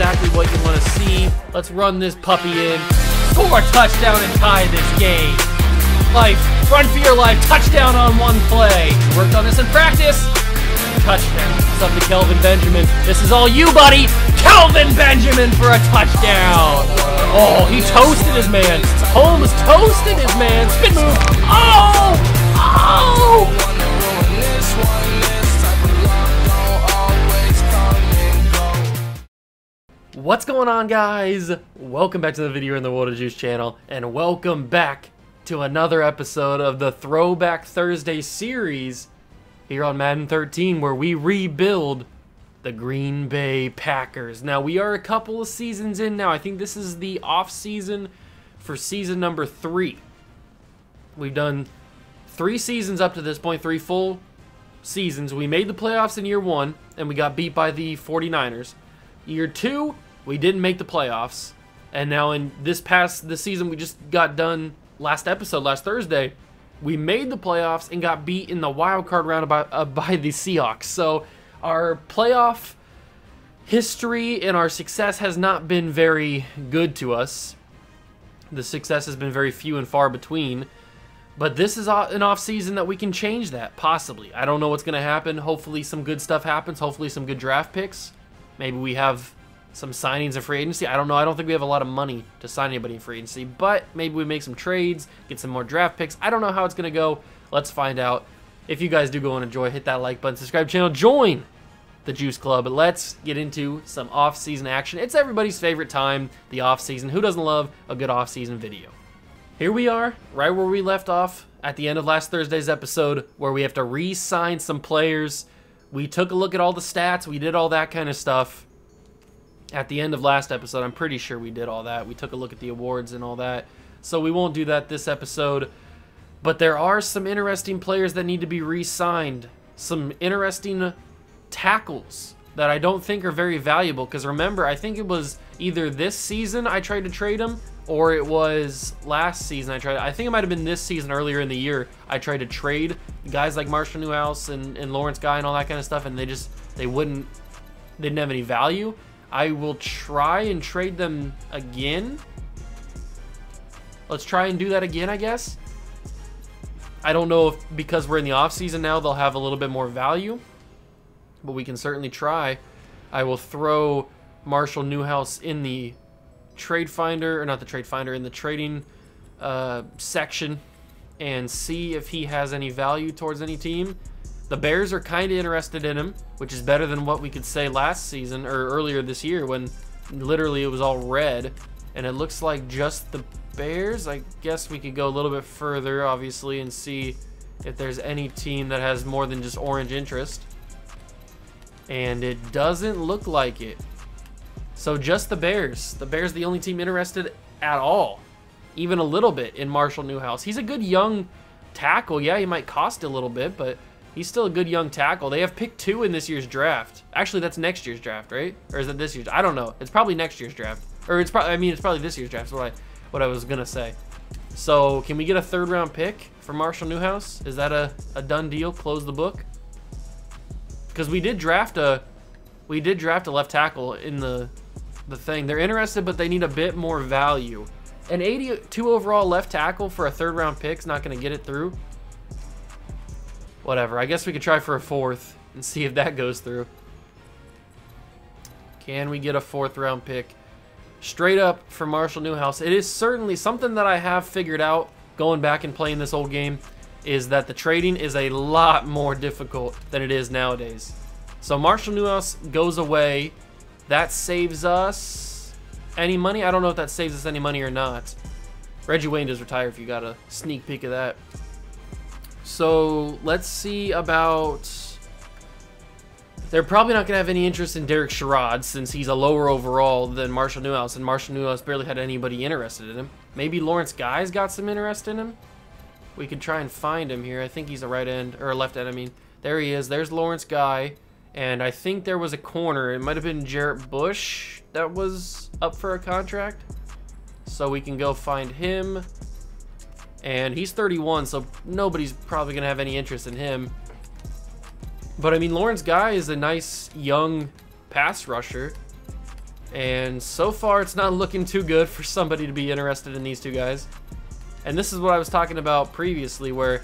exactly what you want to see. Let's run this puppy in. Score a touchdown and tie this game. Life, run for your life, touchdown on one play. Worked on this in practice. Touchdown. It's up to Kelvin Benjamin. This is all you, buddy. Kelvin Benjamin for a touchdown. Oh, he toasted his man. Holmes toasted his man. Spin move. Oh! Oh! What's going on, guys? Welcome back to the Video in the World of Juice channel, and welcome back to another episode of the Throwback Thursday series here on Madden 13, where we rebuild the Green Bay Packers. Now, we are a couple of seasons in now. I think this is the off season for season number 3. We've done 3 seasons up to this point, 3 full seasons. We made the playoffs in year 1, and we got beat by the 49ers. Year 2, we didn't make the playoffs, and now in this season we just got done last Thursday, we made the playoffs and got beat in the wild card round by the Seahawks. So our playoff history and our success has not been very good to us. The success has been very few and far between, but this is an off season that we can change that, possibly. I don't know what's going to happen. Hopefully some good stuff happens. Hopefully some good draft picks. Maybe we have some signings in free agency. I don't know. I don't think we have a lot of money to sign anybody in free agency, but maybe we make some trades, get some more draft picks. I don't know how it's going to go. Let's find out. If you guys do go and enjoy, hit that like button, subscribe to the channel, join the Juice Club. But let's get into some off-season action. It's everybody's favorite time, the off-season. Who doesn't love a good off-season video? Here we are, right where we left off at the end of last Thursday's episode, where we have to re-sign some players. We took a look at all the stats. We did all that kind of stuff. At the end of last episode, I'm pretty sure we did all that. We took a look at the awards and all that. So we won't do that this episode. But there are some interesting players that need to be re-signed. Some interesting tackles that I don't think are very valuable. Because remember, I think it was either this season I tried to trade them, or it was last season I think it might have been this season, earlier in the year, I tried to trade guys like Marshall Newhouse and Lawrence Guy and all that kind of stuff, and they didn't have any value. I will try and trade them again. Let's try and do that again, I guess. I don't know if, because we're in the off season now, they'll have a little bit more value, but we can certainly try. I will throw Marshall Newhouse in the trade finder, or not the trade finder, in the trading section, and see if he has any value towards any team. The Bears are kind of interested in him, which is better than what we could say last season, or earlier this year, when literally it was all red. And it looks like just the Bears. I guess we could go a little bit further, obviously, and see if there's any team that has more than just orange interest. And it doesn't look like it. So just the Bears. The Bears the only team interested at all, even a little bit, in Marshall Newhouse. He's a good young tackle. Yeah, he might cost a little bit, but he's still a good young tackle. They have pick 2 in this year's draft. Actually, that's next year's draft, right? Or is it this year's? I don't know. It's probably next year's draft. Or it's probably, it's probably this year's draft is what I was going to say. So, can we get a 3rd round pick for Marshall Newhouse? Is that a done deal? Close the book? Because we did draft a left tackle in the thing. They're interested, but they need a bit more value. An 82 overall left tackle for a 3rd round pick's not going to get it through. Whatever. I guess we could try for a 4th and see if that goes through. Can we get a 4th round pick straight up for Marshall Newhouse? It is certainly something that I have figured out going back and playing this old game, is that the trading is a lot more difficult than it is nowadays. So Marshall Newhouse goes away. That saves us any money? I don't know if that saves us any money or not. Reggie Wayne does retire, if you got a sneak peek of that. So let's see about... They're probably not going to have any interest in Derek Sherrod, since he's a lower overall than Marshall Newhouse, and Marshall Newhouse barely had anybody interested in him. Maybe Lawrence Guy's got some interest in him. We could try and find him here. I think he's a right end, or a left end, I mean. There he is. There's Lawrence Guy, and I think there was a corner. It might have been Jarrett Bush that was up for a contract. So we can go find him. And he's 31, so nobody's probably going to have any interest in him. But, I mean, Lawrence Guy is a nice young pass rusher. And so far, it's not looking too good for somebody to be interested in these two guys. And this is what I was talking about previously, where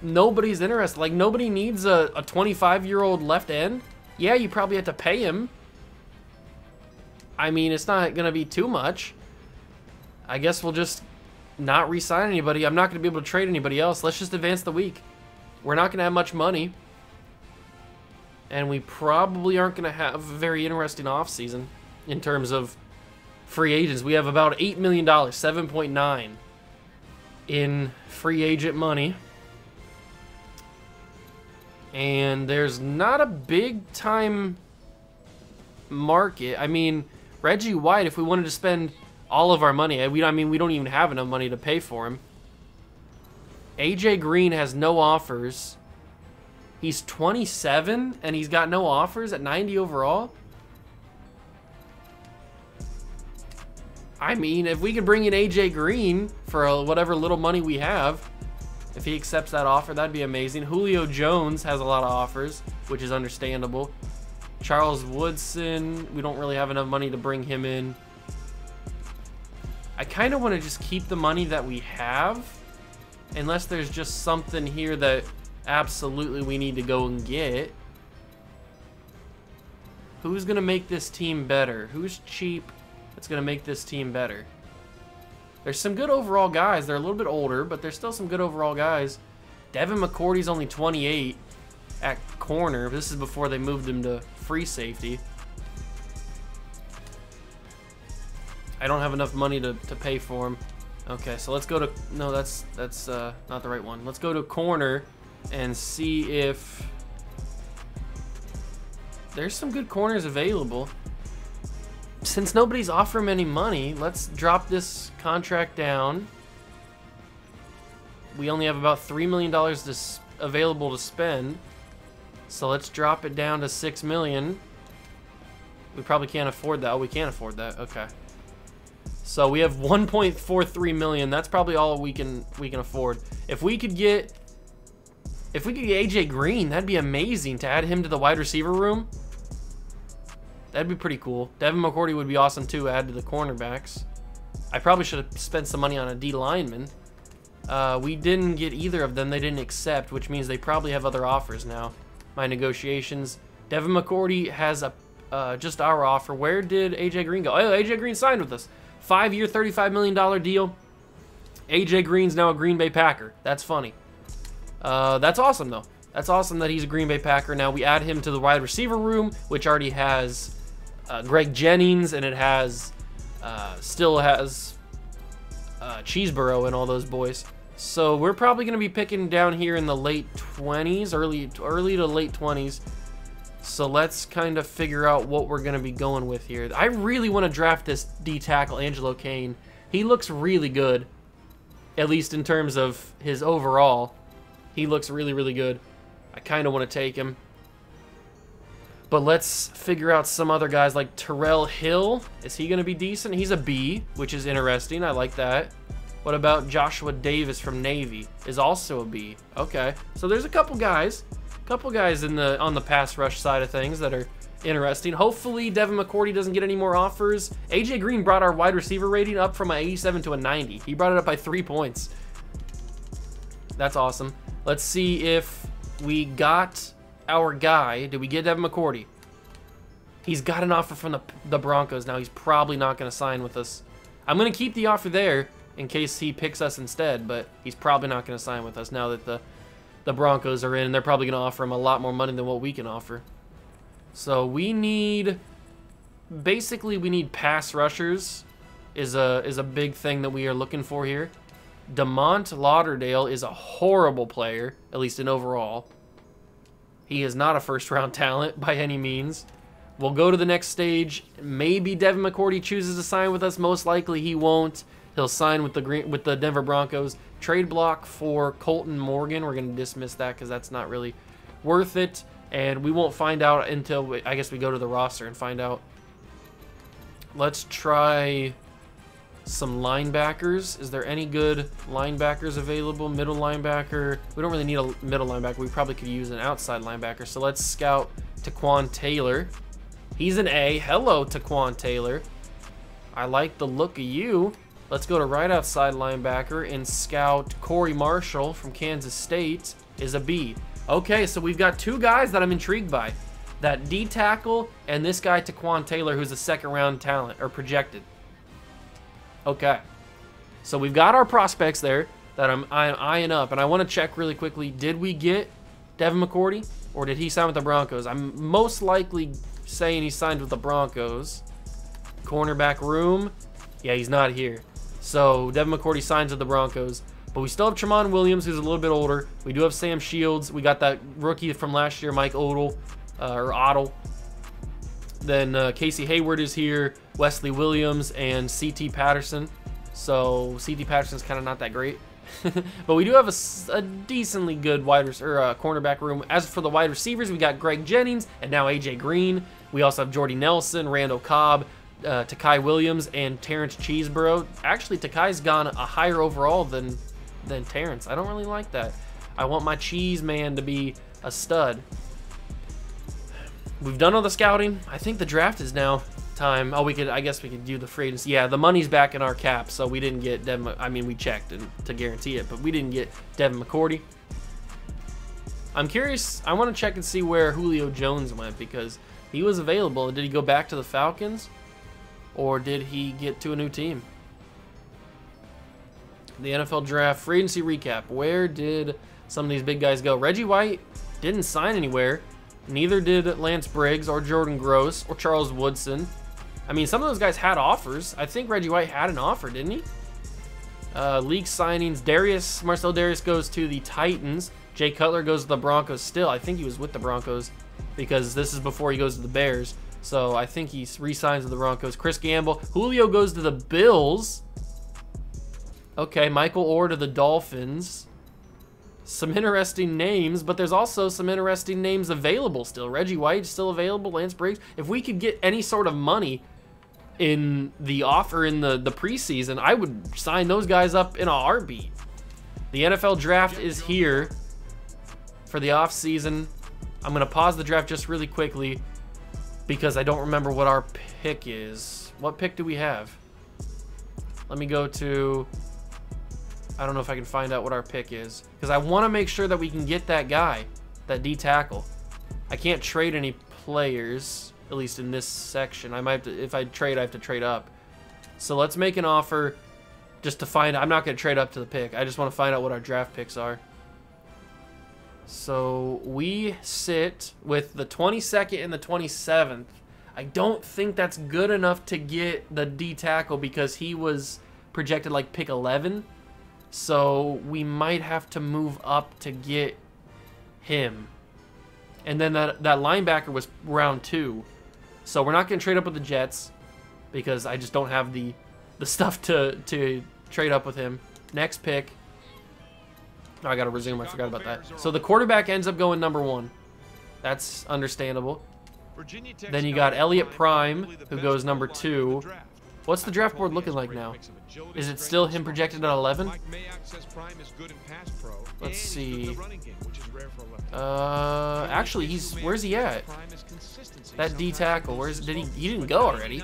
nobody's interested. Like, nobody needs a 25-year-old left end. Yeah, you probably have to pay him. I mean, it's not going to be too much. I guess we'll just not re-sign anybody. I'm not going to be able to trade anybody else. Let's just advance the week. We're not going to have much money. And we probably aren't going to have a very interesting offseason in terms of free agents. We have about $8 million, 7.9 in free agent money. And there's not a big time market. I mean, Reggie White, if we wanted to spend all of our money, I mean, we don't even have enough money to pay for him. AJ Green has no offers. He's 27 and he's got no offers at 90 overall. I mean, if we could bring in AJ Green for whatever little money we have, if he accepts that offer, that'd be amazing. Julio Jones has a lot of offers, which is understandable. Charles Woodson, we don't really have enough money to bring him in. I kind of want to just keep the money that we have, unless there's just something here that absolutely we need to go and get. Who's going to make this team better? Who's cheap that's going to make this team better? There's some good overall guys. They're a little bit older, but there's still some good overall guys. Devin McCourty's only 28 at corner. This is before they moved him to free safety. I don't have enough money to pay for him. Okay, so let's go to... No, that's not the right one. Let's go to corner and see if there's some good corners available. Since nobody's offering any money, let's drop this contract down. We only have about $3 million available to spend. So let's drop it down to $6 million. We probably can't afford that. Oh, we can't afford that. Okay. So we have 1.43 million. That's probably all we can afford. If we could get AJ Green, that'd be amazing to add him to the wide receiver room. That'd be pretty cool. Devin McCourty would be awesome too, add to the cornerbacks. I probably should have spent some money on a D lineman. We didn't get either of them. They didn't accept, which means they probably have other offers now. My negotiations. Devin McCourty has just our offer. Where did AJ Green go? Oh, AJ Green signed with us. 5-year, $35 million deal. AJ Green's now a Green Bay Packer. That's funny. That's awesome, though. That's awesome that he's a Green Bay Packer. Now we add him to the wide receiver room, which already has Greg Jennings, and it has still has Cheeseborough and all those boys. So we're probably going to be picking down here in the late 20s, early to late 20s. So let's kind of figure out what we're going to be going with here. I really want to draft this D tackle, Angelo Kane. He looks really good, at least in terms of his overall. He looks really, really good. I kind of want to take him. But let's figure out some other guys like Terrell Hill. Is he going to be decent? He's a B, which is interesting. I like that. What about Joshua Davis from Navy? Is also a B. Okay. So there's a couple guys on the pass rush side of things that are interesting. Hopefully Devin McCourty doesn't get any more offers. AJ Green brought our wide receiver rating up from an 87 to a 90. He brought it up by 3 points. That's awesome. Let's see if we got our guy. Did we get Devin McCourty? He's got an offer from the Broncos. Now he's probably not going to sign with us. I'm going to keep the offer there in case he picks us instead, but he's probably not going to sign with us now that the Broncos are in, and they're probably going to offer him a lot more money than what we can offer. So we need, basically we need pass rushers is a big thing that we are looking for here. DeMont Lauderdale is a horrible player, at least in overall. He is not a first-round talent by any means. We'll go to the next stage. Maybe Devin McCourty chooses to sign with us. Most likely he won't. He'll sign with the Denver Broncos. Trade block for Colton Morgan. We're going to dismiss that because that's not really worth it. And we won't find out until, I guess we go to the roster and find out. Let's try some linebackers. Is there any good linebackers available? Middle linebacker. We don't really need a middle linebacker. We probably could use an outside linebacker. So let's scout Taquan Taylor. He's an A. Hello, Taquan Taylor. I like the look of you. Let's go to right outside linebacker and scout Corey Marshall from Kansas State is a B. Okay, so we've got two guys that I'm intrigued by. That D tackle and this guy Taquan Taylor, who's a second-round talent, or projected. Okay. So we've got our prospects there that I'm eyeing up, and I want to check really quickly. Did we get Devin McCourty, or did he sign with the Broncos? I'm most likely saying he signed with the Broncos. Cornerback room. Yeah, he's not here. So Devin McCourty signs with the Broncos. But we still have Tramon Williams, who's a little bit older. We do have Sam Shields. We got that rookie from last year, Mike Odell, or Ottle. Then Casey Hayward is here, Wesley Williams, and C.T. Patterson. So C.T. Patterson's kind of not that great. But we do have a decently good cornerback room. As for the wide receivers, we got Greg Jennings and now A.J. Green. We also have Jordy Nelson, Randall Cobb, Takai Williams, and Terrence Cheeseborough. Actually, Takai's gone a higher overall than Terrence. I don't really like that. I want my cheese man to be a stud. We've done all the scouting. I think the draft is now time. Oh, I guess we could do the free agency. Yeah, the money's back in our cap, so we didn't get Devin. I mean, we checked to guarantee it, but we didn't get Devin McCourty. I'm curious. I want to check and see where Julio Jones went, because he was available. Did he go back to the Falcons, or did he get to a new team? The NFL draft free agency recap. Where did some of these big guys go? Reggie White didn't sign anywhere. Neither did Lance Briggs or Jordan Gross or Charles Woodson. I mean, some of those guys had offers. I think Reggie White had an offer, didn't he? League signings. Marcel Darius goes to the Titans. Jay Cutler goes to the Broncos still. I think he was with the Broncos because this is before he goes to the Bears. So I think he re-signs with the Broncos. Chris Gamble. Julio goes to the Bills. Okay, Michael Orr to the Dolphins. Some interesting names, but there's also some interesting names available still. Reggie White still available, Lance Briggs. If we could get any sort of money in the offer in the preseason, I would sign those guys up in a heartbeat. The NFL draft is here for the offseason. I'm going to pause the draft just really quickly because I don't remember what our pick is. What pick do we have? Let me go to... I don't know if I can find out what our pick is, because I want to make sure that we can get that guy, that D tackle. I can't trade any players, at least in this section. I might have to, if I trade, I have to trade up. So let's make an offer just to find. I'm not going to trade up to the pick. I just want to find out what our draft picks are. So we sit with the 22nd and the 27th. I don't think that's good enough to get the D tackle because he was projected like pick 11. So we might have to move up to get him. And then that linebacker was round 2. So we're not going to trade up with the Jets because I just don't have the stuff to trade up with him. Next pick. Oh, I got to resume. I forgot about that. So the quarterback ends up going number 1. That's understandable. Then you got Elliott Prime, who goes number 2. What's the draft board looking like now? Is it still him projected at 11? Let's see. Actually, where's he at? That D tackle. He didn't go already.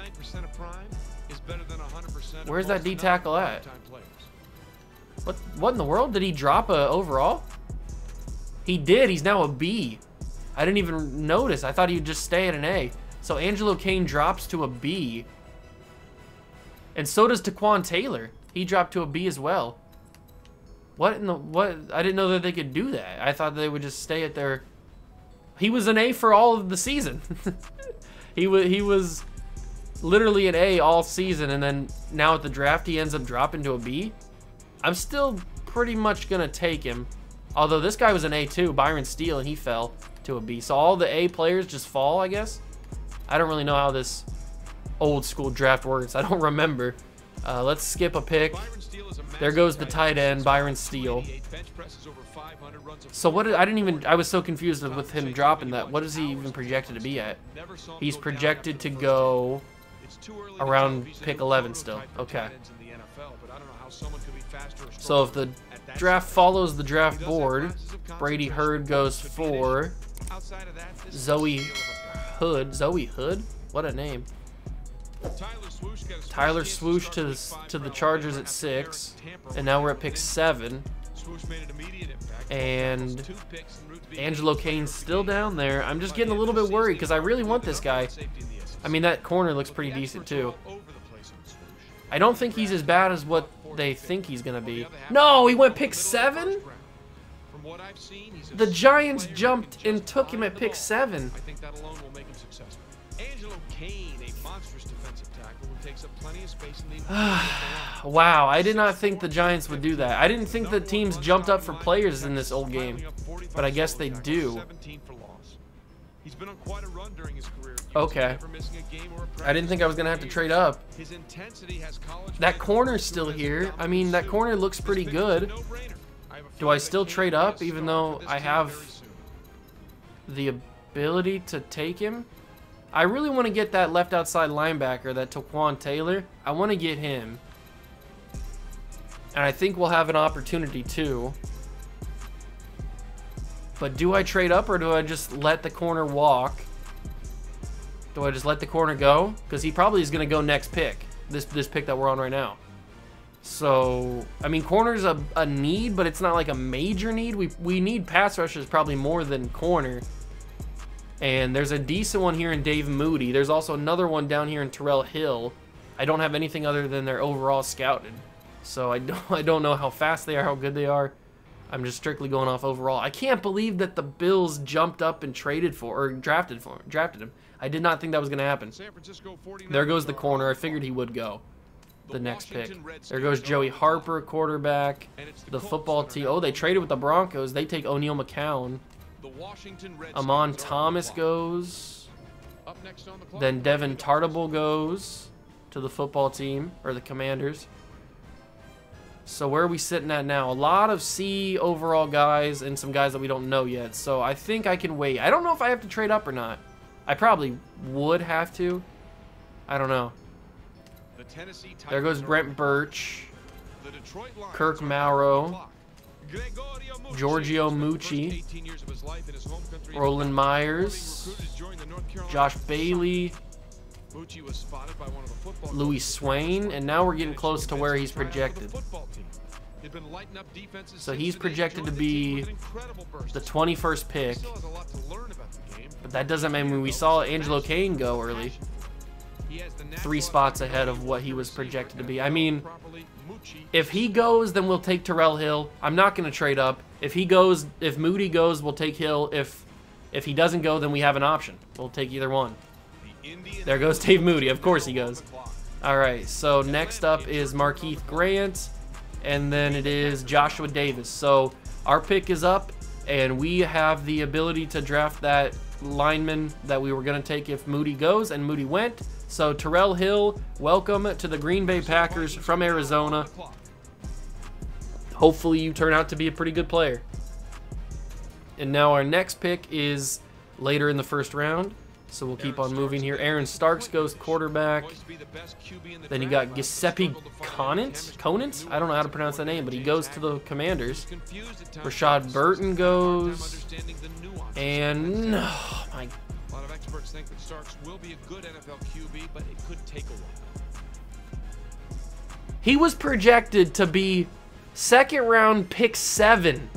Where's that D tackle at? What in the world? Did he drop a overall? He did. He's now a B. I didn't even notice. I thought he would just stay at an A. So Angelo Kane drops to a B. And so does Taquan Taylor. He dropped to a B as well. What? I didn't know that they could do that. I thought they would just stay at their... He was an A for all of the season. He was literally an A all season, and then now at the draft he ends up dropping to a B. I'm still pretty much going to take him. Although this guy was an A too, Byron Steele, and he fell to a B. So all the A players just fall, I guess. I don't really know how this old school draft works. I don't remember. Let's skip a pick. There goes the tight end, Byron Steele. So what I was so confused with him dropping that. What is he even projected to be at? He's projected to go around pick 11 still. Okay. So if the draft follows the draft board, Brady Hurd goes for Zoe Hood. Zoe Hood? What a name. Tyler Swoosh to the Chargers at 6, and now we're at pick 7. And Angelo Kane's still down there. I'm just getting a little bit worried because I really want this guy. I mean, that corner looks pretty decent too. I don't think he's as bad as what they think he's going to be. No, he went pick 7? The Giants jumped and took him at pick 7. I think that alone will make him successful. Angelo Kane, a monstrous defensive tackle who takes up plenty of space in the Wow, I did not think the Giants would do that. I didn't think the teams jumped up for players in this old game, but I guess they do. He's been on quite a run during his career. Okay. I didn't think I was going to have to trade up. That corner's still here. I mean, that corner looks pretty good. Do I still trade up even though I have the ability to take him? I really want to get that left outside linebacker, that Taquan Taylor. I want to get him. And I think we'll have an opportunity too. But do I trade up or do I just let the corner walk? Do I just let the corner go? Because he probably is going to go next pick. This pick that we're on right now. So, I mean, corner's a need, but it's not like a major need. We need pass rushers probably more than corner. And there's a decent one here in Dave Moody. There's also another one down here in Terrell Hill. I don't have anything other than their overall scouted. So I don't know how fast they are, how good they are. I'm just strictly going off overall. I can't believe that the Bills jumped up and traded for, or drafted him. I did not think that was going to happen. There goes the corner. I figured he would go. The next pick. There goes Joey Harper, quarterback. The football team. Oh, they traded with the Broncos. They take O'Neal McCown. Amon Thomas goes. Then Devin Tartable goes to the football team, or the Commanders. So where are we sitting at now? A lot of C overall guys and some guys that we don't know yet. So I think I can wait. I don't know if I have to trade up or not. I probably would have to. I don't know. There goes Brent Birch, Kirk Mauro, Giorgio Mucci, Roland Myers, Josh Bailey, Louis Swain, and now we're getting close to where he's projected. So he's projected to be the 21st pick, but that doesn't mean we saw Angelo Kane go early. 3 spots ahead of what he was projected to be. I mean, if he goes, then we'll take Terrell Hill. I'm not going to trade up. If he goes, if Moody goes, we'll take Hill. If he doesn't go, then we have an option. We'll take either one. There goes Dave Moody. Of course he goes. All right, so next up is Markeith Grant, and then it is Joshua Davis. So our pick is up, and we have the ability to draft that lineman that we were going to take if Moody goes, and Moody went. So Terrell Hill, welcome to the Green Bay Packers from Arizona. Hopefully you turn out to be a pretty good player. And now our next pick is later in the first round. So we'll keep on moving here. Aaron Starks goes quarterback. Then you got Giuseppe Conant? I don't know how to pronounce that name, but he goes to the Commanders. Rashad Burton goes. And, oh my. A lot of experts think that Starks will be a good NFL QB, but it could take a while. He was projected to be second round pick 7.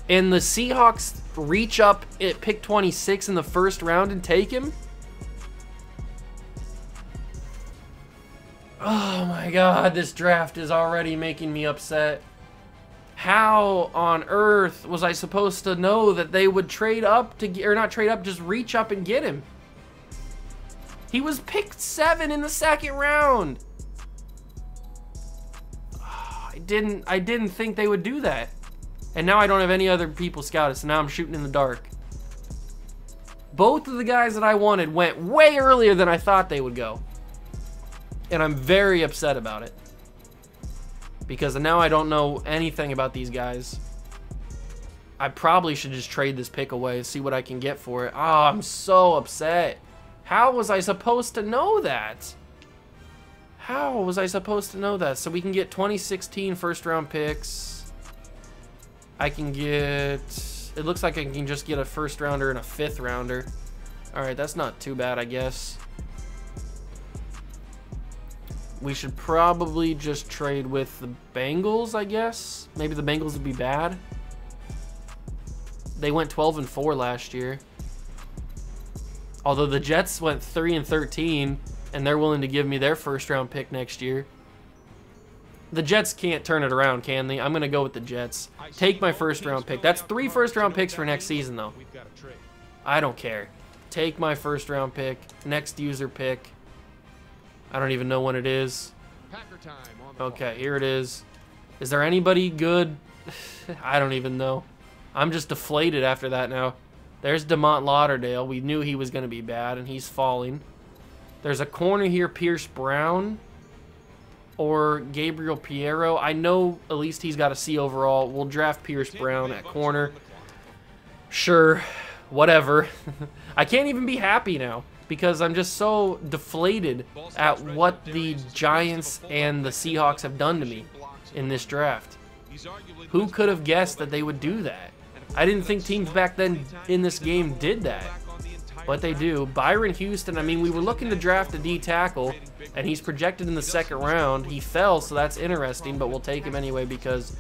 And the Seahawks reach up at pick 26 in the first round and take him? Oh my God, this draft is already making me upset. How on earth was I supposed to know that they would trade up to get, or not trade up, just reach up and get him? He was picked 7 in the second round. I didn't think they would do that. And now I don't have any other people scouted, so now I'm shooting in the dark. Both of the guys that I wanted went way earlier than I thought they would go. And I'm very upset about it. Because now I don't know anything about these guys. I probably should just trade this pick away and see what I can get for it. Oh, I'm so upset. How was I supposed to know that? How was I supposed to know that? So we can get 2016 first round picks. I can get, it looks like I can just get a first rounder and a 5th rounder. All right, that's not too bad, I guess. We should probably just trade with the Bengals, I guess. Maybe the Bengals would be bad. They went 12-4 last year. Although the Jets went 3-13, and they're willing to give me their first-round pick next year. The Jets can't turn it around, can they? I'm going to go with the Jets. Take my first-round pick. That's 3 first-round picks for next season, though. I don't care. Take my first-round pick. Next user pick. I don't even know when it is. Okay, here it is. Is there anybody good? I don't even know. I'm just deflated after that now. There's DeMont Lauderdale. We knew he was going to be bad, and he's falling. There's a corner here, Pierce Brown or Gabriel Piero. I know at least he's got a C overall. We'll draft Pierce Brown at corner. Sure, whatever. I can't even be happy now because I'm just so deflated at what the Giants and the Seahawks have done to me in this draft. Who could have guessed that they would do that? I didn't think teams back then in this game did that, but they do. Byron Houston, I mean, we were looking to draft a D tackle, and he's projected in the 2nd round. He fell, so that's interesting, but we'll take him anyway because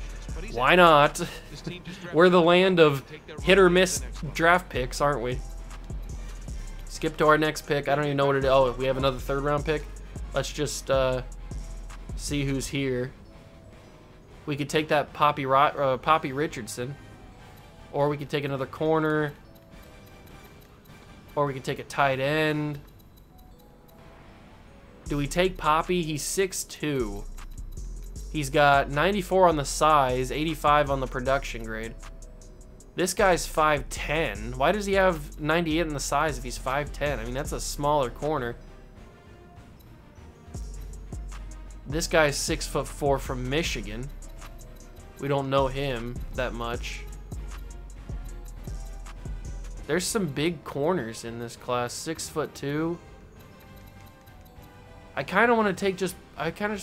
why not? We're the land of hit-or-miss draft picks, aren't we? Skip to our next pick. I don't even know what it is. Oh, we have another 3rd-round pick. Let's just see who's here. We could take that Poppy Richardson. Or we could take another corner. Or we could take a tight end. Do we take Poppy? He's 6'2". He's got 94 on the size, 85 on the production grade. This guy's 5'10". Why does he have 98 in the size if he's 5'10"? I mean, that's a smaller corner. This guy's 6'4" from Michigan. We don't know him that much. There's some big corners in this class. 6'2". I kind of want to take just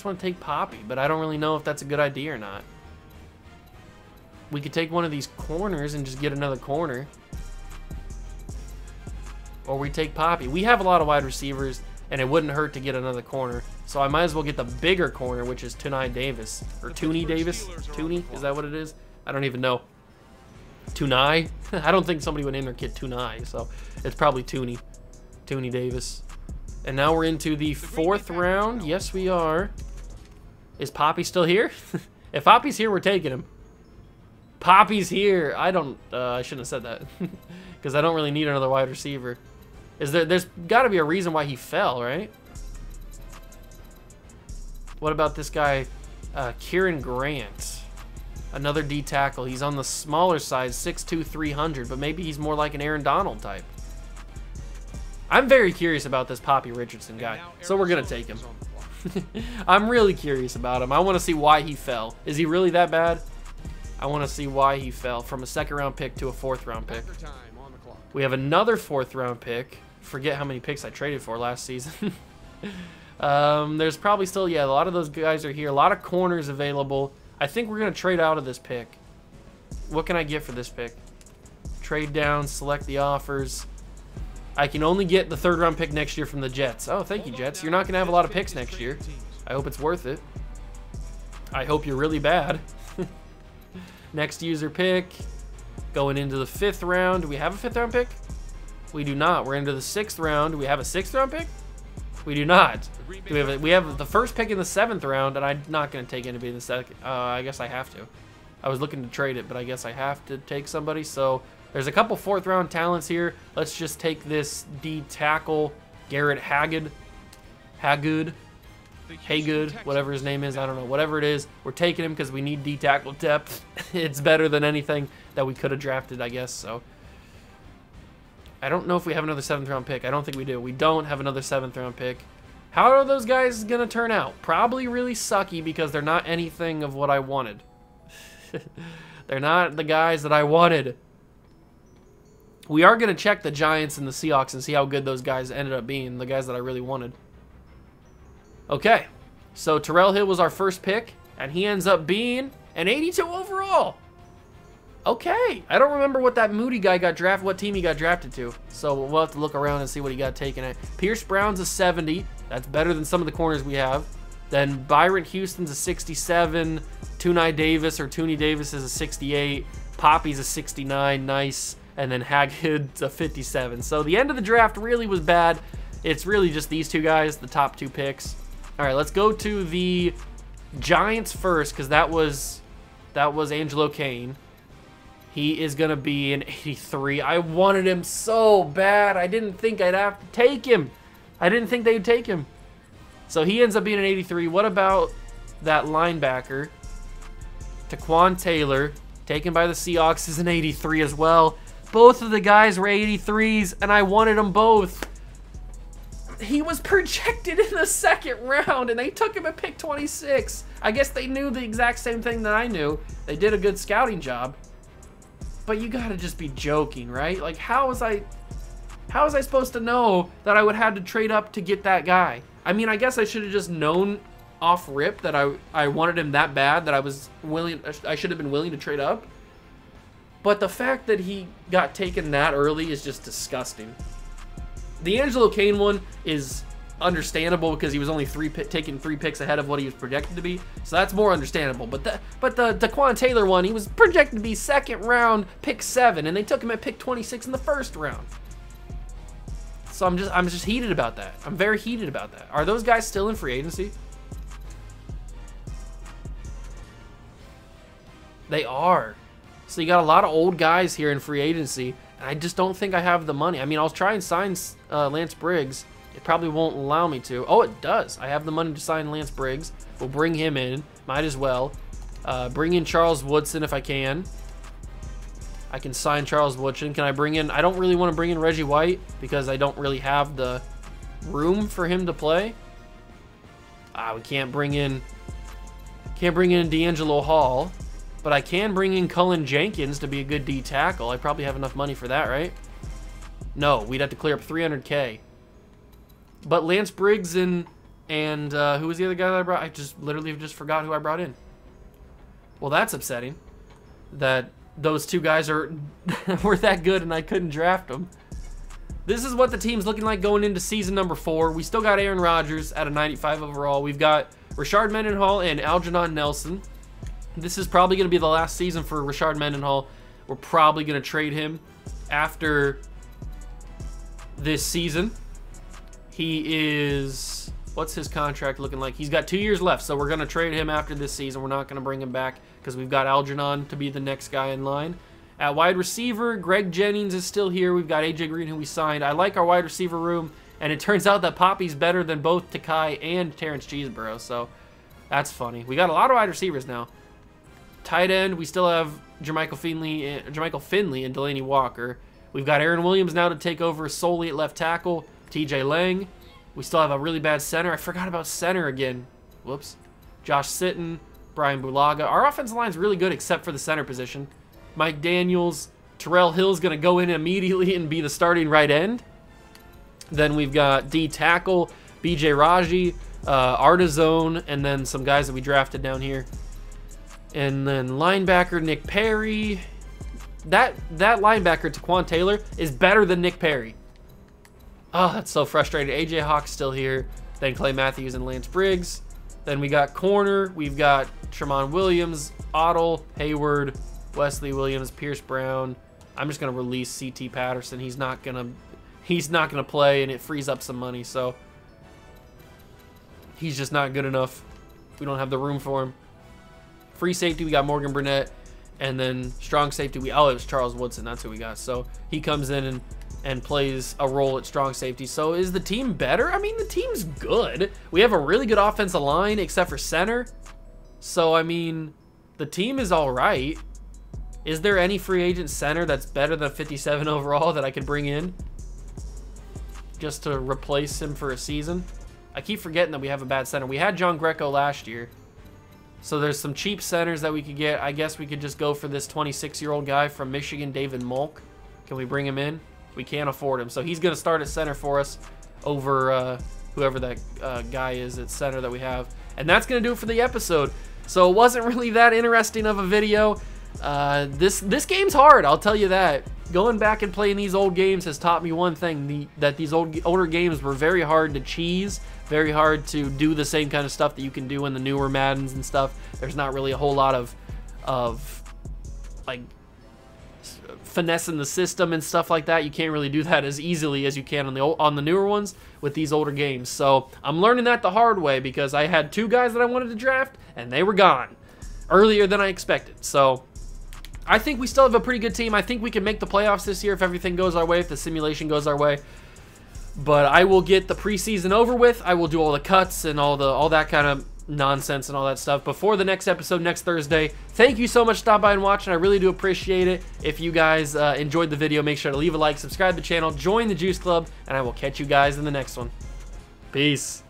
want to take Poppy, but I don't really know if that's a good idea or not. We could take one of these corners and just get another corner. Or we take Poppy. We have a lot of wide receivers, and it wouldn't hurt to get another corner. So I might as well get the bigger corner, which is Tunai Davis. Or Tooney Davis? Tooney? Is that what it is? I don't even know. Tunai? I don't think somebody would name their kid Tunai, so it's probably Tooney Davis. And now we're into the 4th round. Yes, we are. Is Poppy still here? If Poppy's here, we're taking him. Poppy's here. I shouldn't have said that because I don't really need another wide receiver. There's got to be a reason why he fell, right? What about this guy, Kieran Grant? Another D tackle. He's on the smaller side, 6'2", 300, but maybe he's more like an Aaron Donald type. I'm very curious about this Poppy Richardson guy, so we're going to take him. I'm really curious about him. I want to see why he fell. Is he really that bad? I want to see why he fell from a 2nd-round pick to a 4th-round pick. We have another 4th-round pick. Forget how many picks I traded for last season. There's probably still, yeah, a lot of those guys are here. A lot of corners available. I think we're going to trade out of this pick. What can I get for this pick? Trade down, select the offers. I can only get the 3rd-round pick next year from the Jets. Oh, thank you, Jets. You're not going to have a lot of picks next year. I hope it's worth it. I hope you're really bad. Next user pick. Going into the 5th round. Do we have a 5th-round pick? We do not. We're into the 6th round. Do we have a 6th-round pick? We do not. We have the first pick in the 7th round, and I'm not going to take anybody in the 2nd. I guess I have to. I was looking to trade it, but I guess I have to take somebody. So there's a couple 4th-round talents here. Let's just take this D tackle, Garrett Hagood, whatever his name is. I don't know. Whatever it is, we're taking him because we need D tackle depth. It's better than anything that we could have drafted, I guess. So I don't know if we have another 7th-round pick. I don't think we do. We don't have another 7th-round pick. How are those guys going to turn out? Probably really sucky because they're not anything of what I wanted. They're not the guys that I wanted. We are going to check the Giants and the Seahawks and see how good those guys ended up being, the guys that I really wanted. Okay, so Terrell Hill was our first pick, and he ends up being an 82 overall. Okay, I don't remember what that Moody guy got drafted, what team he got drafted to. So we'll have to look around and see what he got taken at. Pierce Brown's a 70. That's better than some of the corners we have. Then Byron Houston's a 67. Tooney Davis or Tooney Davis is a 68. Poppy's a 69. Nice. And then Haggood's a 57. So the end of the draft really was bad. It's really just these two guys, the top 2 picks. All right, let's go to the Giants first, because that was Angelo Kane. He is going to be an 83. I wanted him so bad. I didn't think I'd have to take him. I didn't think they'd take him. So he ends up being an 83. What about that linebacker? Taquan Taylor, taken by the Seahawks, is an 83 as well. Both of the guys were 83s, and I wanted them both. He was projected in the 2nd round, and they took him at pick 26. I guess they knew the exact same thing that I knew. They did a good scouting job. But you gotta just be joking, right? Like, how was I supposed to know that I would have to trade up to get that guy? I mean, I guess I should have just known off rip that I wanted him that bad that I should have been willing to trade up. But the fact that he got taken that early is just disgusting. The Angelo Kane one is understandable because he was only taking 3 picks ahead of what he was projected to be, so that's more understandable. But the Taquan Taylor one, he was projected to be 2nd round, pick 7, and they took him at pick 26 in the 1st round. So I'm just heated about that. I'm very heated about that. Are those guys still in free agency? They are. So you got a lot of old guys here in free agency, and I just don't think I have the money. I mean, I'll try and sign Lance Briggs. It probably won't allow me to. Oh, it does. I have the money to sign Lance Briggs. We'll bring him in. Might as well. Bring in Charles Woodson if I can. I can sign Charles Woodson. Can I bring in... I don't really want to bring in Reggie White because I don't really have the room for him to play. We can't bring in... D'Angelo Hall. But I can bring in Cullen Jenkins to be a good D tackle. I probably have enough money for that, right? No, we'd have to clear up $300K. But Lance Briggs and who was the other guy that I brought? I just literally just forgot who I brought in. Well, that's upsetting. That those two guys were that good and I couldn't draft them. This is what the team's looking like going into season number 4. We still got Aaron Rodgers at a 95 overall. We've got Rashard Mendenhall and Algernon Nelson. This is probably going to be the last season for Rashard Mendenhall. We're probably going to trade him after this season. He is... What's his contract looking like? He's got 2 years left, so we're going to trade him after this season. We're not going to bring him back because we've got Algernon to be the next guy in line. At wide receiver, Greg Jennings is still here. We've got AJ Green, who we signed. I like our wide receiver room, and it turns out that Poppy's better than both Takai and Terrence Cheeseborough, so that's funny. We got a lot of wide receivers now. Tight end, we still have Jermichael Finley and Delaney Walker. We've got Aaron Williams now to take over solely at left tackle. TJ Lang. We still have a really bad center. I forgot about center again. Whoops. Josh Sitton, Brian Bulaga. Our offensive line's really good except for the center position. Mike Daniels. Terrell Hill's going to go in immediately and be the starting right end. Then we've got D tackle, BJ Raji, Artizone, and then some guys that we drafted down here. And then linebacker Nick Perry. That linebacker, Taquan Taylor, is better than Nick Perry. Oh, that's so frustrating. AJ Hawk's still here. Then Clay Matthews and Lance Briggs. Then we got corner. We've got Tremont Williams, Otto, Hayward, Wesley Williams, Pierce Brown. I'm just gonna release CT Patterson. He's not gonna play, and it frees up some money. So he's just not good enough. We don't have the room for him. Free safety, we got Morgan Burnett, and then strong safety, it was Charles Woodson. That's who we got. So he comes in and plays a role at strong safety. So is the team better? I mean, the team's good. We have a really good offensive line except for center. So, I mean, the team is all right. Is there any free agent center that's better than 57 overall that I could bring in just to replace him for a season? I keep forgetting that we have a bad center. We had John Greco last year. So there's some cheap centers that we could get. I guess we could just go for this 26-year-old guy from Michigan, David Molk. Can we bring him in? We can't afford him. So he's going to start at center for us over whoever that guy is at center that we have. And that's going to do it for the episode. So it wasn't really that interesting of a video. This game's hard, I'll tell you that. going back and playing these old games has taught me one thing, that these older games were very hard to cheese, very hard to do the same kind of stuff that you can do in the newer Maddens and stuff. There's not really a whole lot of like finessing the system and stuff like that. You can't really do that as easily as you can on the newer ones with these older games. So I'm learning that the hard way, because I had 2 guys that I wanted to draft and they were gone earlier than I expected. So I think we still have a pretty good team. I think we can make the playoffs this year if everything goes our way, if the simulation goes our way. But I will get the preseason over with. I will do all the cuts and all that kind of nonsense and all that stuff before the next episode next Thursday. Thank you so much for stopping by and watching. I really do appreciate it. If you guys enjoyed the video, make sure to leave a like, subscribe to the channel, join the Juice Club, and I will catch you guys in the next one. Peace.